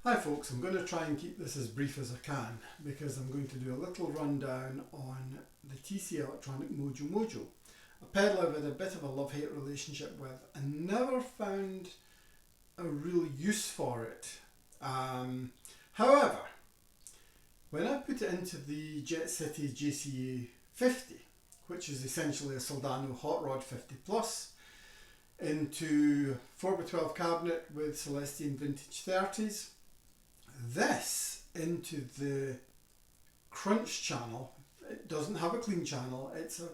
Hi folks, I'm going to try and keep this as brief as I can because I'm going to do a little rundown on the TC Electronic Mojomojo, a pedal I've had a bit of a love-hate relationship with and never found a real use for it. However, when I put it into the Jet City JCA50, which is essentially a Soldano Hot Rod 50 Plus, into 4x12 cabinet with Celestian Vintage 30s, this into the crunch channel. It doesn't have a clean channel, it's a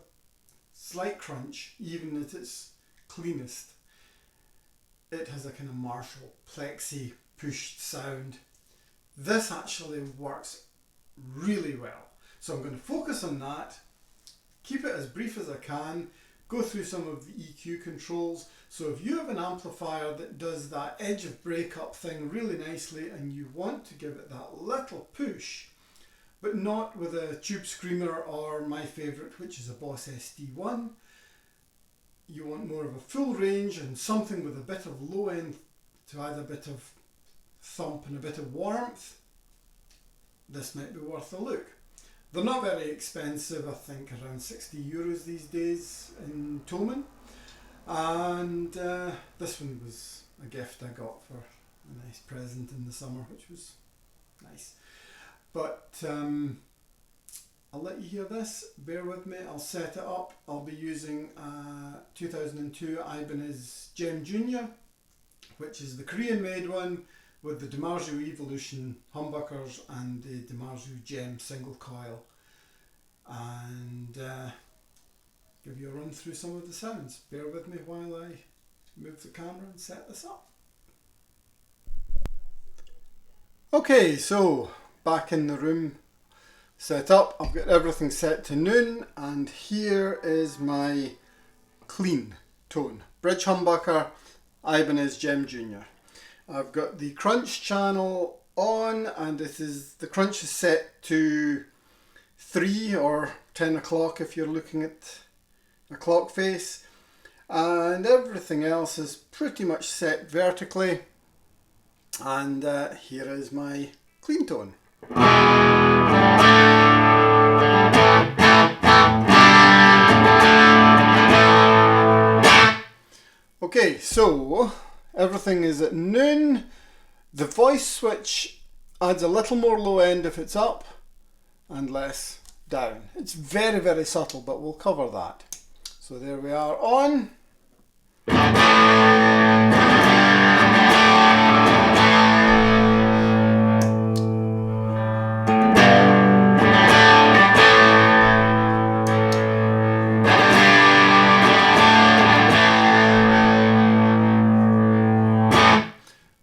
slight crunch even at its cleanest. It has a kind of Marshall plexi pushed sound. This actually works really well, so I'm going to focus on that, keep it as brief as I can, go through some of the EQ controls. So if you have an amplifier that does that edge of breakup thing really nicely and you want to give it that little push, but not with a tube screamer or my favourite, which is a Boss SD1, you want more of a full range and something with a bit of low end to add a bit of thump and a bit of warmth, this might be worth a look. They're not very expensive, I think around €60 these days in Thomann. And this one was a gift I got for a nice present in the summer, which was nice. But I'll let you hear this, bear with me, I'll set it up. I'll be using 2002 Ibanez Gem Junior, which is the Korean made one, with the DiMarzio Evolution humbuckers and the DiMarzio Gem single coil, and give you a run through some of the sounds. Bear with me while I move the camera and set this up. Okay, so back in the room, set up. I've got everything set to noon, and here is my clean tone. Bridge humbucker, Ibanez Gem Junior. I've got the crunch channel on, and the crunch is set to 3 or 10 o'clock if you're looking at a clock face, and everything else is pretty much set vertically. And here is my clean tone. Okay, so everything is at noon. The voice switch adds a little more low end if it's up and less down. It's very, very subtle, but we'll cover that. So there we are on.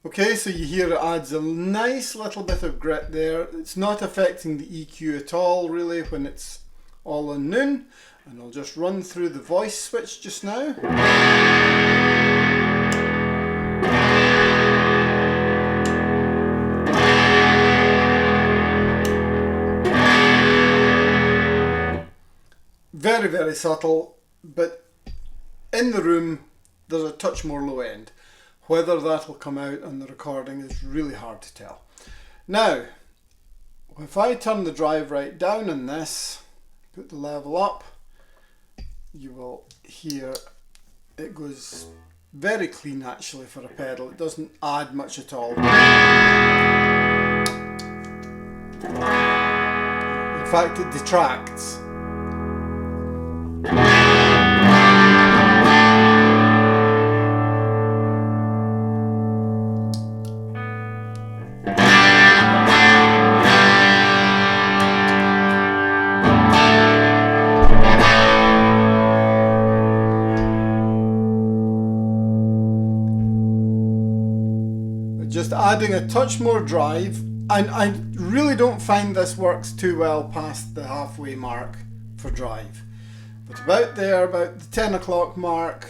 Okay, so you hear it adds a nice little bit of grit there. It's not affecting the EQ at all really when it's all on noon. And I'll just run through the voice switch just now. Very, very subtle, but in the room there's a touch more low end. Whether that'll come out on the recording is really hard to tell. Now, if I turn the drive right down on this, put the level up, you will hear it goes very clean actually for a pedal. It doesn't add much at all. In fact, it detracts. Just adding a touch more drive, and I really don't find this works too well past the halfway mark for drive, but about there, about the 10 o'clock mark,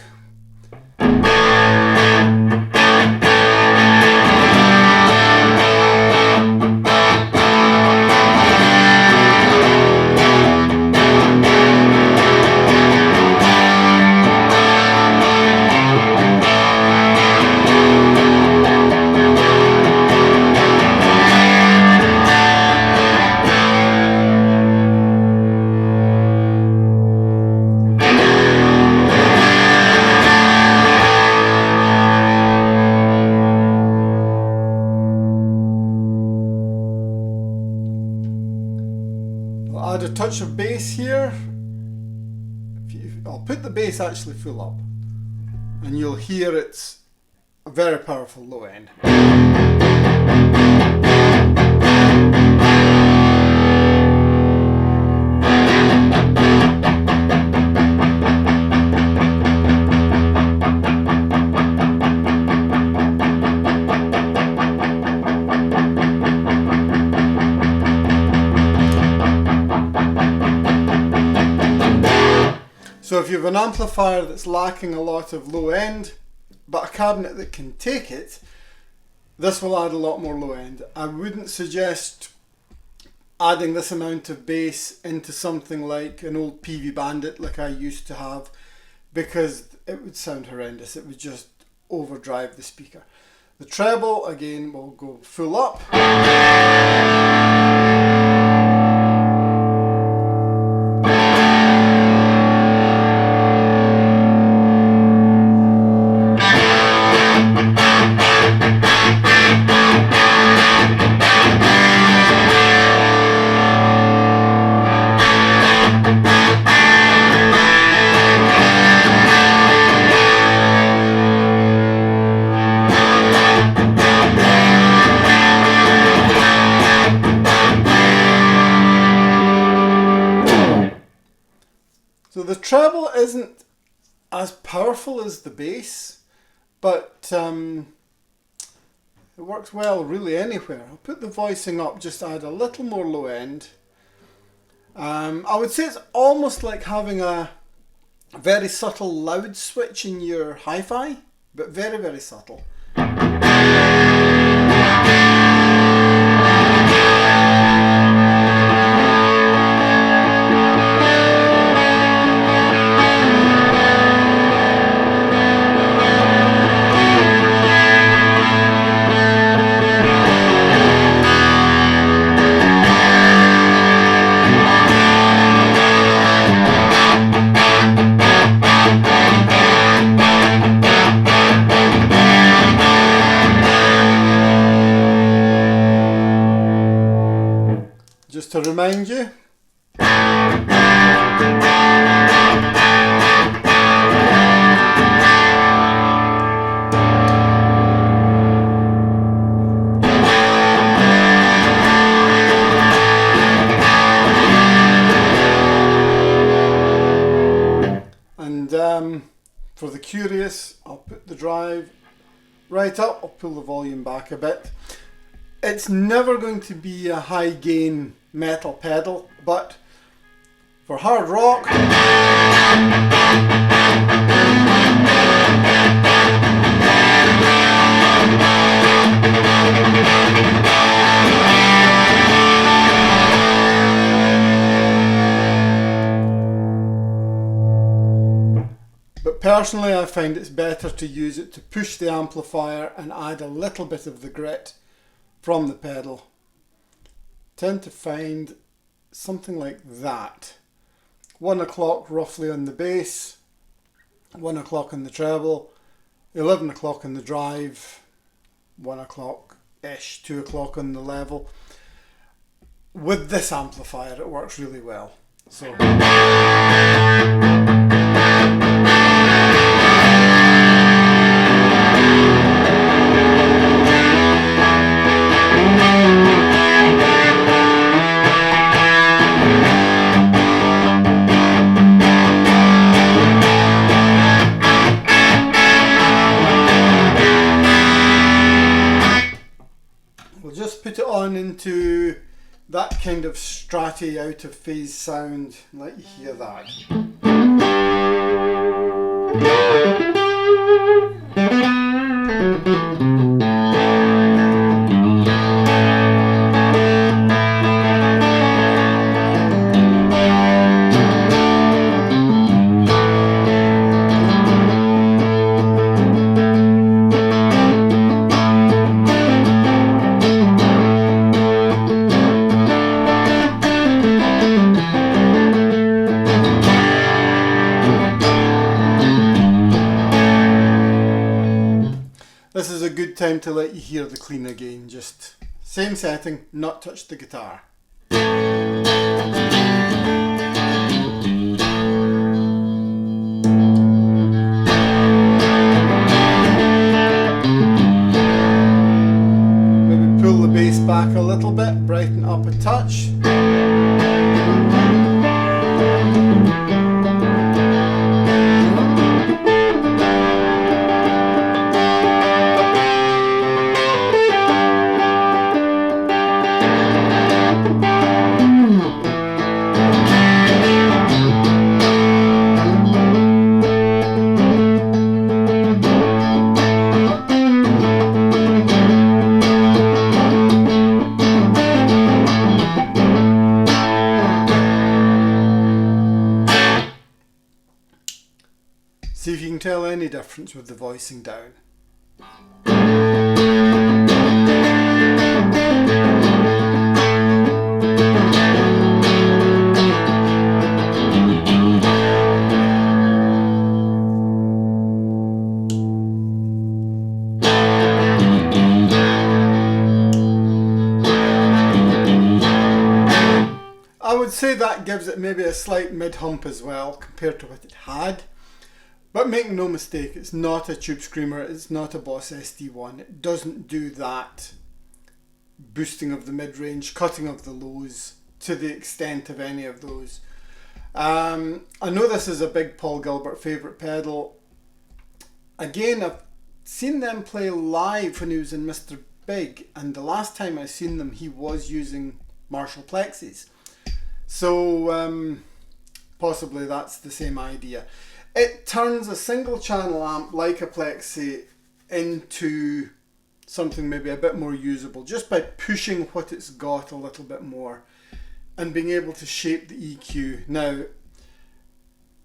a touch of bass here. I'll put the bass actually full up, and you'll hear it's a very powerful low end. So if you have an amplifier that's lacking a lot of low end, but a cabinet that can take it, this will add a lot more low end. I wouldn't suggest adding this amount of bass into something like an old PV Bandit like I used to have, because it would sound horrendous. It would just overdrive the speaker. The treble, again, will go full up. So the treble isn't as powerful as the bass, but it works well really anywhere. I'll put the voicing up, just add a little more low end. I would say it's almost like having a very subtle loud switch in your hi-fi, but very, very subtle. Just to remind you, and for the curious, I'll put the drive right up. I'll pull the volume back a bit. It's never going to be a high gain metal pedal, but for hard rock, but personally I find it's better to use it to push the amplifier and add a little bit of the grit from the pedal. Tend to find something like that. 1 o'clock roughly on the bass, 1 o'clock on the treble, 11 o'clock on the drive, 1 o'clock-ish, 2 o'clock on the level. With this amplifier it works really well. So. We'll just put it on into that kind of stratty out of phase sound and let you hear that. This is a good time to let you hear the clean again. Just same setting, not touch the guitar. back a little bit, brighten up a touch. See if you can tell any difference with the voicing down. I would say that gives it maybe a slight mid-hump as well compared to what it had. But make no mistake, it's not a Tube Screamer, it's not a Boss SD1. It doesn't do that boosting of the mid-range, cutting of the lows to the extent of any of those. I know this is a big Paul Gilbert favourite pedal. Again, I've seen them play live when he was in Mr. Big, and the last time I seen them he was using Marshall Plexis. So possibly that's the same idea. It turns a single channel amp like a Plexi into something maybe a bit more usable just by pushing what it's got a little bit more and being able to shape the EQ. Now,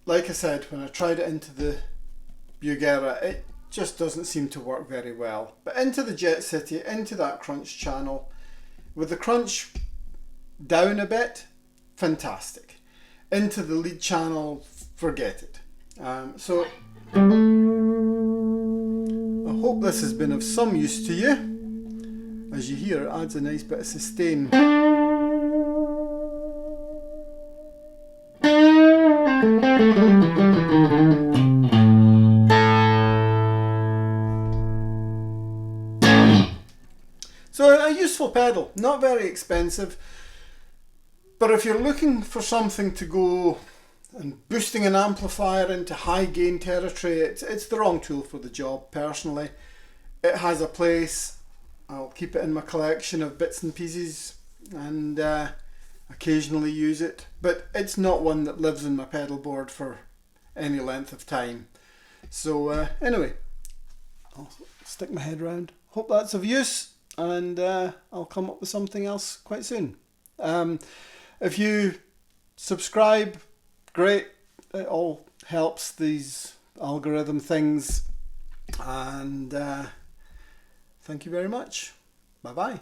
like I said, when I tried it into the Bugera, it just doesn't seem to work very well. But into the Jet City, into that crunch channel, with the crunch down a bit, fantastic. Into the lead channel, forget it. So I hope this has been of some use to you. As you hear, it adds a nice bit of sustain. So a useful pedal, not very expensive, but if you're looking for something to go and boosting an amplifier into high gain territory, it's the wrong tool for the job personally. It has a place. I'll keep it in my collection of bits and pieces and occasionally use it, but it's not one that lives in my pedal board for any length of time. So anyway, I'll stick my head around. Hope that's of use, and I'll come up with something else quite soon. If you subscribe, great, it all helps these algorithm things, and thank you very much. Bye bye.